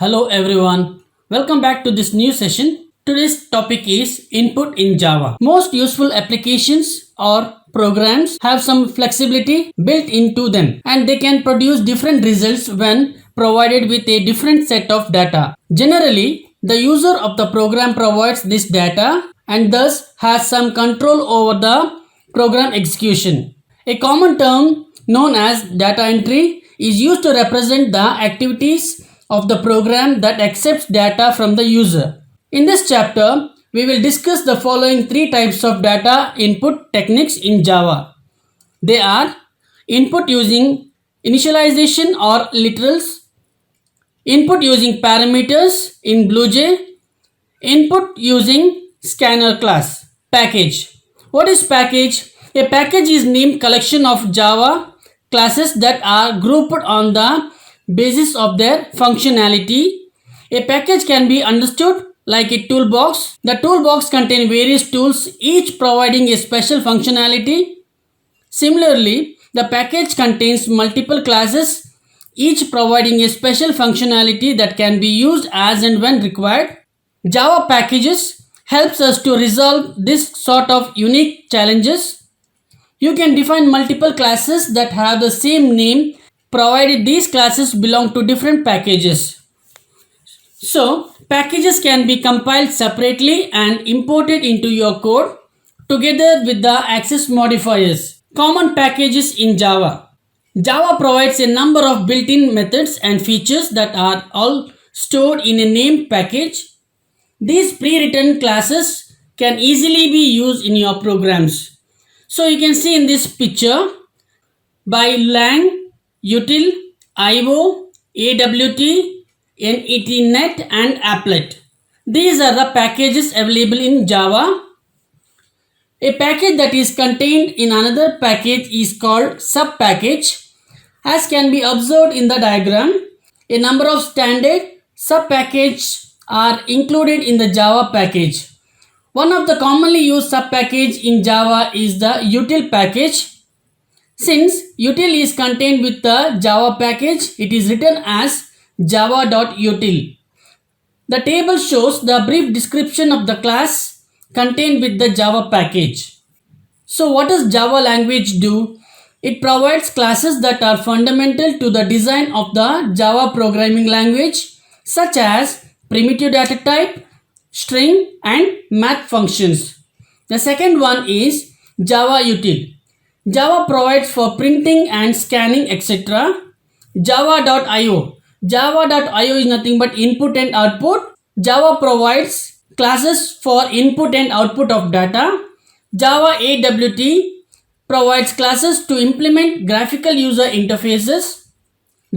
Hello everyone, welcome back to this new session. Today's topic is input in Java. Most useful applications or programs have some flexibility built into them and they can produce different results when provided with a different set of data. Generally, the user of the program provides this data and thus has some control over the program execution. A common term known as data entry is used to represent the activities of the program that accepts data from the user. In this chapter, we will discuss the following three types of data input techniques in Java. They are input using initialization or literals, input using parameters in BlueJ, input using scanner class. Package. What is package? A package is named collection of Java classes that are grouped on the basis of their functionality. A package can be understood like a toolbox. The toolbox contains various tools, each providing a special functionality. Similarly, the package contains multiple classes, each providing a special functionality that can be used as and when required. Java packages helps us to resolve this sort of unique challenges. You can define multiple classes that have the same name provided these classes belong to different packages. So, packages can be compiled separately and imported into your code together with the access modifiers. Common packages in Java. Java provides a number of built-in methods and features that are all stored in a named package. These pre-written classes can easily be used in your programs. So you can see in this picture by lang, util, io, awt, netnet and applet. These are the packages available in Java. A package that is contained in another package is called sub-package. As can be observed in the diagram, a number of standard sub-packages are included in the Java package. One of the commonly used sub-package in Java is the util package. Since util is contained with the Java package, it is written as java.util. The table shows the brief description of the class contained with the Java package. So what does Java language do? It provides classes that are fundamental to the design of the Java programming language, such as primitive data type, string and math functions. The second one is Java util. Java provides for printing and scanning etc. Java.io. Java.io is nothing but input and output. Java provides classes for input and output of data. Java AWT provides classes to implement graphical user interfaces.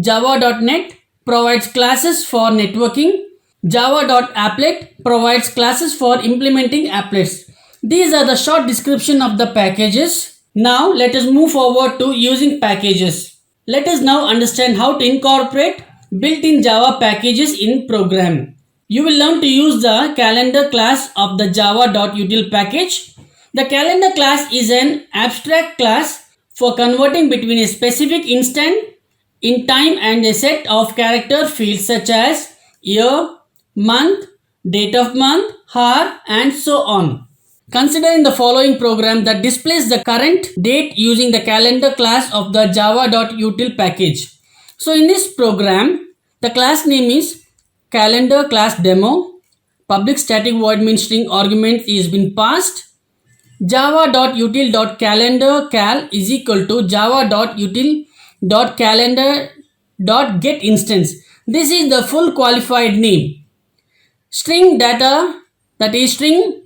Java.net provides classes for networking. Java.applet provides classes for implementing applets. These are the short description of the packages. Now let us move forward to using packages. Let us now understand how to incorporate built-in Java packages in program. You will learn to use the calendar class of the java.util package. The calendar class is an abstract class for converting between a specific instant in time and a set of character fields such as year, month, date of month, hour and so on. Consider in the following program that displays the current date using the calendar class of the java.util package. So in this program, the class name is calendar class demo. Public static void main string argument is been passed. Java.util.calendar cal is equal to java.util.calendar.get instance. This is the full qualified name. String data, that is string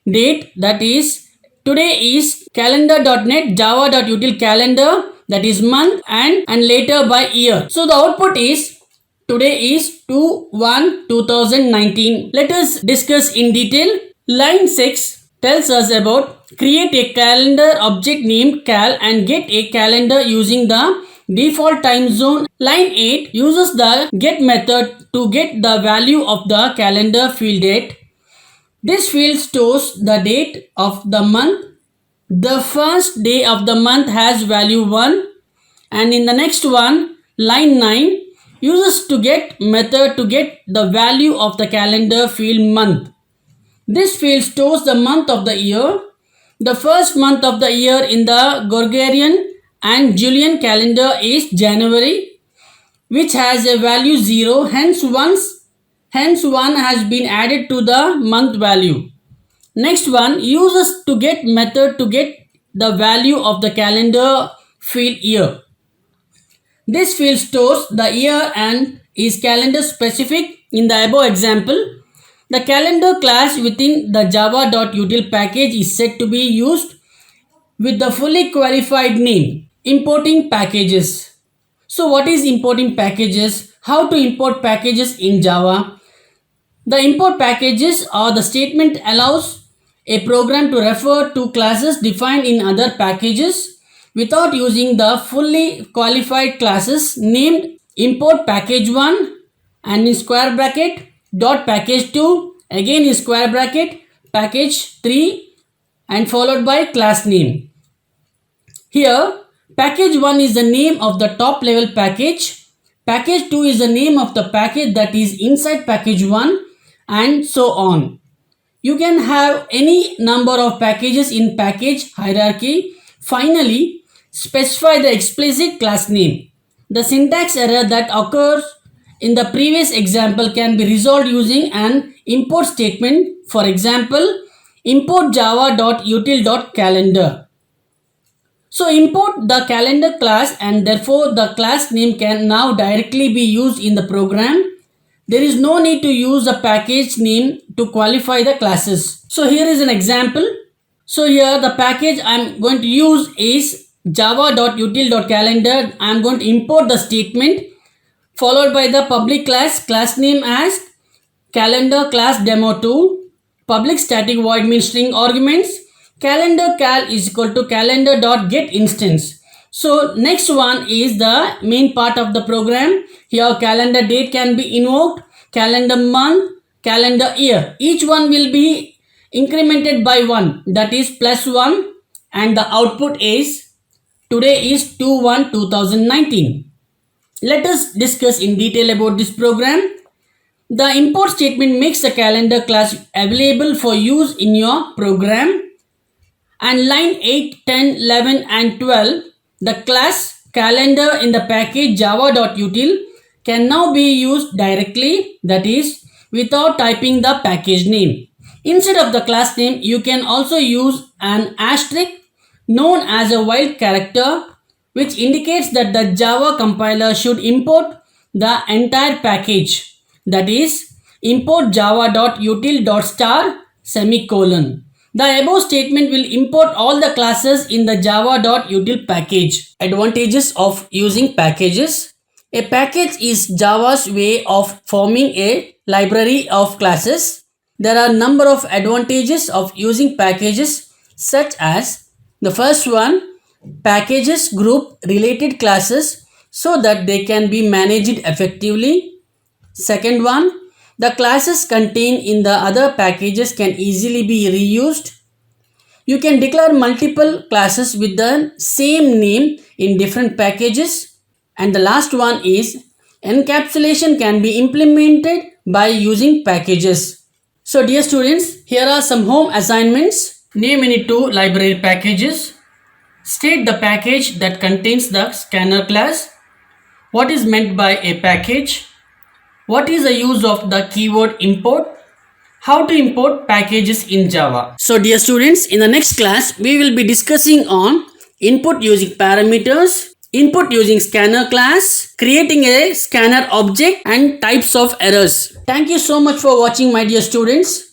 date, that is today is calendar.net java.util calendar, that is month and later by year. So the output is today is 2/1/2019. Let us discuss in detail. Line 6 tells us about create a calendar object named cal and get a calendar using the default time zone. Line 8 uses the get method to get the value of the calendar field date. This field stores the date of the month. The first day of the month has value 1 and in the next one, line 9, Uses to get method to get the value of the calendar field month. This field stores the month of the year. The first month of the year in the Gregorian and Julian calendar is January, which has a value 0. Hence 1 has been added to the month value. Next one, uses to get method to get the value of the calendar field year. This field stores the year and is calendar specific. In the above example, the calendar class within the java.util package is said to be used with the fully qualified name importing packages. So what is importing packages? How to import packages in Java? The import packages or the statement allows a program to refer to classes defined in other packages without using the fully qualified classes named import package 1 and in square bracket dot package 2 again in square bracket package 3 and followed by class name. Here package 1 is the name of the top level package, package 2 is the name of the package that is inside package 1 and so on. You can have any number of packages in package hierarchy. Finally, specify the explicit class name. The syntax error that occurs in the previous example can be resolved using an import statement. For example, import java.util.calendar. So import the calendar class and therefore the class name can now directly be used in the program. There is no need to use the package name to qualify the classes. So here is an example. So here the package I am going to use is java.util.calendar. I am going to import the statement followed by the public class name as calendar class demo2, public static void means string arguments, calendar cal is equal to calendar.get instance. So next one is the main part of the program. Here calendar date can be invoked, calendar month, calendar year. Each one will be incremented by 1, that is plus 1, and the output is today is 2/1/2019. Let us discuss in detail about this program. The import statement makes the calendar class available for use in your program. And line 8, 10, 11 and 12, the class calendar in the package java.util can now be used directly, that is without typing the package name. Instead of the class name, you can also use an asterisk known as a wild character which indicates that the Java compiler should import the entire package, that is import java.util.star semicolon. The above statement will import all the classes in the java.util package. Advantages of using packages. A package is Java's way of forming a library of classes. There are a number of advantages of using packages such as the first one, packages group related classes so that they can be managed effectively. Second one, the classes contained in the other packages can easily be reused. You can declare multiple classes with the same name in different packages. And the last one is encapsulation can be implemented by using packages. So dear students, here are some home assignments. Name any two library packages. State the package that contains the scanner class. What is meant by a package? What is the use of the keyword import? How to import packages in Java. So dear students, in the next class, we will be discussing on input using parameters, input using scanner class, creating a scanner object and types of errors. Thank you so much for watching my dear students.